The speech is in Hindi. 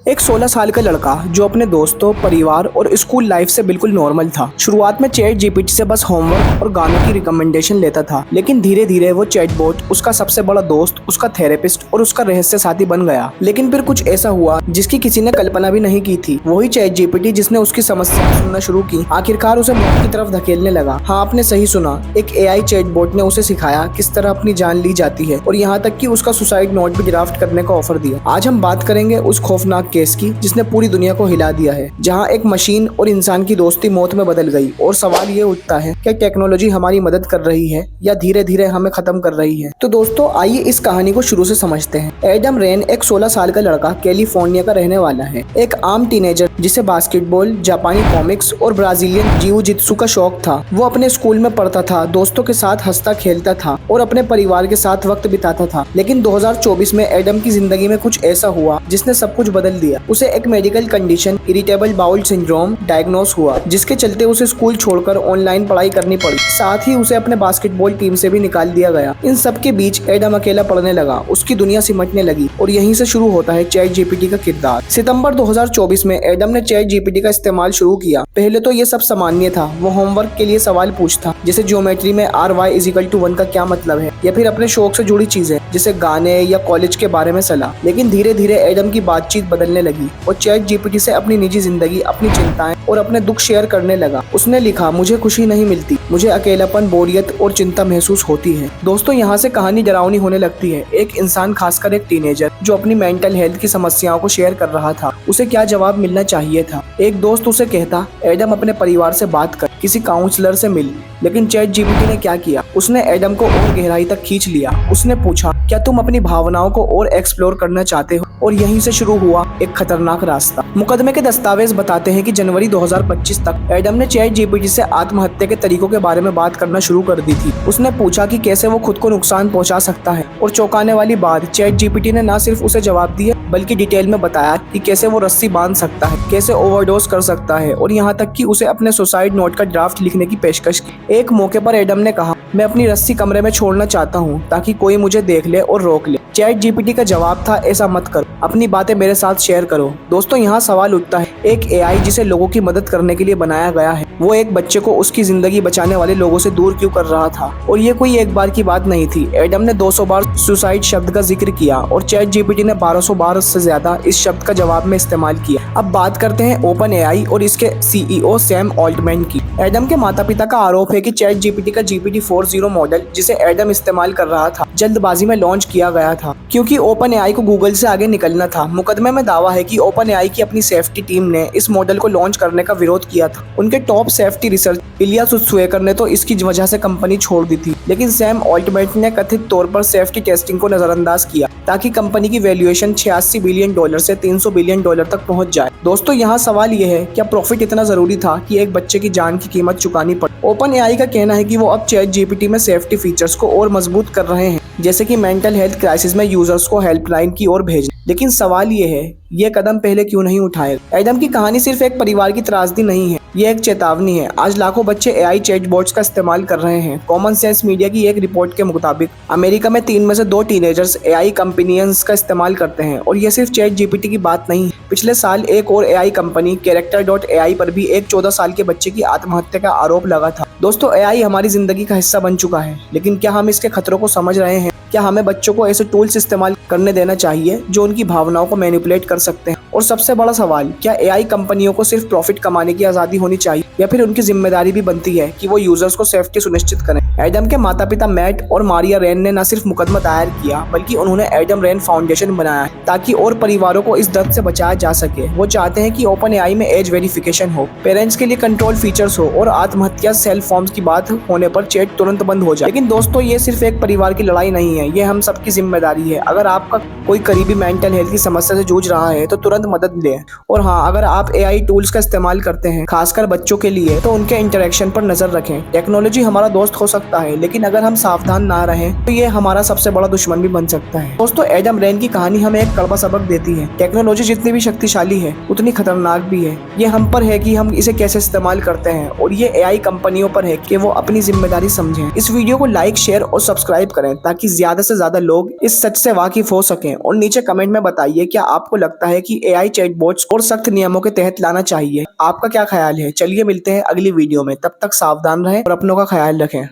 एक 16 साल का लड़का जो अपने दोस्तों, परिवार और स्कूल लाइफ से बिल्कुल नॉर्मल था। शुरुआत में चैट जीपीटी से बस होमवर्क और गानों की रिकमेंडेशन लेता था, लेकिन धीरे धीरे वो चैटबॉट उसका सबसे बड़ा दोस्त, उसका थेरेपिस्ट और उसका रहस्य साथी बन गया। लेकिन फिर कुछ ऐसा हुआ जिसकी किसी ने कल्पना भी नहीं की थी। वही चैट जीपीटी जिसने उसकी समस्या सुनना शुरू की, आखिरकार उसे मौत की तरफ धकेलने लगा। हाँ, आपने सही सुना, एक एआई चैटबॉट ने उसे सिखाया किस तरह अपनी जान ली जाती है और यहाँ तक कि उसका सुसाइड नोट भी ड्राफ्ट करने का ऑफर दिया। आज हम बात करेंगे उस खौफनाक केस की जिसने पूरी दुनिया को हिला दिया है, जहां एक मशीन और इंसान की दोस्ती मौत में बदल गई। और सवाल ये उठता है, क्या टेक्नोलॉजी हमारी मदद कर रही है या धीरे धीरे हमें खत्म कर रही है? तो दोस्तों, आइए इस कहानी को शुरू से समझते हैं। एडम रेन एक 16 साल का लड़का कैलिफोर्निया का रहने वाला है। एक आम टीनेजर जिसे बास्केटबॉल, जापानी कॉमिक्स और ब्राजीलियन जिऊ जित्सु का शौक था। वो अपने स्कूल में पढ़ता था, दोस्तों के साथ हंसता खेलता था और अपने परिवार के साथ वक्त बिताता था। लेकिन 2024 में एडम की जिंदगी में कुछ ऐसा हुआ जिसने सब कुछ बदल दिया। उसे एक medical condition irritable bowel syndrome diagnose हुआ, जिसके चलते उसे स्कूल छोड़कर ऑनलाइन पढ़ाई करनी पड़ी। साथ ही उसे अपने बास्केटबॉल टीम से भी निकाल दिया गया। इन सब के बीच एडम अकेला पढ़ने लगा, उसकी दुनिया सिमटने लगी और यहीं से शुरू होता है चैट जीपीटी का किरदार। सितंबर 2024 में एडम ने चैट जीपीटी का इस्तेमाल शुरू किया। पहले तो ये सब सामान्य था। वो होमवर्क के लिए सवाल पूछता, जैसे ज्योमेट्री में RY=1 का क्या मतलब है, या फिर अपने शौक से जुड़ी चीजें जैसे गाने या कॉलेज के बारे में सलाह। लेकिन धीरे धीरे एडम की बातचीत बदलने लगी और चैट जीपीटी से अपनी निजी जिंदगी, अपनी चिंताएं और अपने दुख शेयर करने लगा। उसने लिखा, मुझे खुशी नहीं मिलती, मुझे अकेलापन, बोरियत और चिंता महसूस होती है। दोस्तों, यहाँ से कहानी डरावनी होने लगती है। एक इंसान, खासकर एक टीनेजर जो अपनी मेंटल हेल्थ की समस्याओं को शेयर कर रहा था, उसे क्या जवाब मिलना चाहिए था? एक दोस्त उसे कहता, एडम अपने परिवार से बात कर, किसी काउंसलर से मिल। लेकिन चैट जीपीटी ने क्या किया? उसने एडम को और गहराई तक खींच लिया। उसने पूछा, क्या तुम अपनी भावनाओं को और एक्सप्लोर करना चाहते हो? और यहीं से शुरू हुआ एक खतरनाक रास्ता। मुकदमे के दस्तावेज बताते हैं कि जनवरी 2025 तक एडम ने चैट जीपीटी से आत्महत्या के तरीकों के बारे में बात करना शुरू कर दी थी। उसने पूछा कि कैसे वो खुद को नुकसान पहुंचा सकता है। और चौंकाने वाली बात, चैट जीपीटी ने न सिर्फ उसे जवाब दिए बल्कि डिटेल में बताया कि कैसे वो रस्सी बांध सकता है, कैसे ओवरडोज कर सकता है और यहाँ तक कि उसे अपने सुसाइड नोट का ड्राफ्ट लिखने की पेशकश की। एक मौके पर एडम ने कहा, मैं अपनी रस्सी कमरे में छोड़ना चाहता हूँ ताकि कोई मुझे देख ले और रोक ले। चैट जीपीटी का जवाब था, ऐसा मत करो, अपनी बातें मेरे साथ शेयर करो। दोस्तों, यहाँ सवाल उठता है, एक एआई जिसे लोगों की मदद करने के लिए बनाया गया है, वो एक बच्चे को उसकी जिंदगी बचाने वाले लोगों से दूर क्यों कर रहा था? और ये कोई एक बार की बात नहीं थी। एडम ने 200 बार सुसाइड शब्द का जिक्र किया और चैट जीपीटी ने 1200 बार से ज्यादा इस शब्द का जवाब में इस्तेमाल किया। अब बात करते हैं ओपन एआई और इसके सीईओ सैम ऑल्टमैन की। एडम के माता पिता का आरोप है कि चैट जीपीटी का GPT-4o मॉडल, जिसे एडम इस्तेमाल कर रहा था, जल्दबाजी में लॉन्च किया गया था क्योंकि ओपन एआई को गूगल से आगे निकलना था। मुकदमे में दावा है कि ओपन एआई की अपनी सेफ्टी टीम ने इस मॉडल को लॉन्च करने का विरोध किया था। उनके टॉप सेफ्टी रिसर्च इलिया सुत्सुएकर ने तो इसकी वजह से कंपनी छोड़ दी थी। लेकिन सैम ऑल्टमैन ने कथित तौर पर सेफ्टी टेस्टिंग को नजरअंदाज किया ताकि कंपनी की वैल्यूएशन $86 बिलियन से $300 बिलियन तक पहुंच जाए। दोस्तों, यहाँ सवाल यह है, क्या प्रॉफिट इतना जरूरी था कि एक बच्चे की जान की कीमत चुकानी पड़े? ओपन एआई का कहना है कि वो अब चैट जीपीटी में सेफ्टी फीचर्स को और मजबूत कर रहे हैं, जैसे कि मेंटल हेल्थ क्राइसिस में यूजर्स को हेल्पलाइन की ओर भेजना। लेकिन सवाल ये है, ये कदम पहले क्यों नहीं उठाए? एडम की कहानी सिर्फ एक परिवार की त्रासदी नहीं है, ये एक चेतावनी है। आज लाखों बच्चे एआई चैटबॉट्स का इस्तेमाल कर रहे हैं। कॉमन सेंस मीडिया की एक रिपोर्ट के मुताबिक अमेरिका में 3 में से 2 टीनेजर्स एआई कंपनियंस का इस्तेमाल करते हैं। और ये सिर्फ चैट जीपीटी की बात नहीं है। पिछले साल एक और एआई कंपनी कैरेक्टर.ai पर भी एक 14 साल के बच्चे की आत्महत्या का आरोप लगा था। दोस्तों, एआई हमारी जिंदगी का हिस्सा बन चुका है, लेकिन क्या हम इसके खतरों को समझ रहे हैं? क्या हमें बच्चों को ऐसे टूल्स इस्तेमाल करने देना चाहिए जो उनकी भावनाओं को मैनिपुलेट कर सकते हैं? और सबसे बड़ा सवाल, क्या एआई कंपनियों को सिर्फ प्रॉफिट कमाने की आजादी होनी चाहिए या फिर उनकी जिम्मेदारी भी बनती है कि वो यूजर्स को सेफ्टी सुनिश्चित करें? एडम के माता पिता मैट और मारिया रेन ने न सिर्फ मुकदमा दायर किया बल्कि उन्होंने एडम रेन फाउंडेशन बनाया ताकि और परिवारों को इस दर्द से बचाया जा सके। वो चाहते हैं कि ओपन एआई में एज वेरिफिकेशन हो, पेरेंट्स के लिए कंट्रोल फीचर्स हो और आत्महत्या सेल्फ फॉर्म्स की बात होने पर चैट तुरंत बंद हो जाए। लेकिन दोस्तों, ये सिर्फ एक परिवार की लड़ाई नहीं है, ये हम सबकी जिम्मेदारी है। अगर आपका कोई करीबी मेंटल हेल्थ की समस्या से जूझ रहा है तो तुरंत मदद लें। और हाँ, अगर आप एआई टूल्स का इस्तेमाल करते हैं, खासकर बच्चों के लिए, तो उनके इंटरेक्शन पर नजर रखें। टेक्नोलॉजी हमारा दोस्त हो सकता है, लेकिन अगर हम सावधान ना रहें तो ये हमारा सबसे बड़ा दुश्मन भी बन सकता है। दोस्तों, एडम रेन की कहानी हमें एक कड़वा सबक देती है। टेक्नोलॉजी जितनी भी शक्तिशाली है उतनी खतरनाक भी है। ये हम पर है कि हम इसे कैसे इस्तेमाल करते हैं और ये एआई कंपनियों पर है कि वो अपनी जिम्मेदारी समझें। इस वीडियो को लाइक, शेयर और सब्सक्राइब करें ताकि ज्यादा से ज्यादा लोग इस सच से वाकिफ हो सकें। और नीचे कमेंट में बताइए, क्या आपको लगता है कि एआई चैटबॉट्स और सख्त नियमों के तहत लाना चाहिए। आपका क्या ख्याल है? चलिए मिलते हैं अगली वीडियो में, तब तक सावधान रहें और अपनों का ख्याल रखें।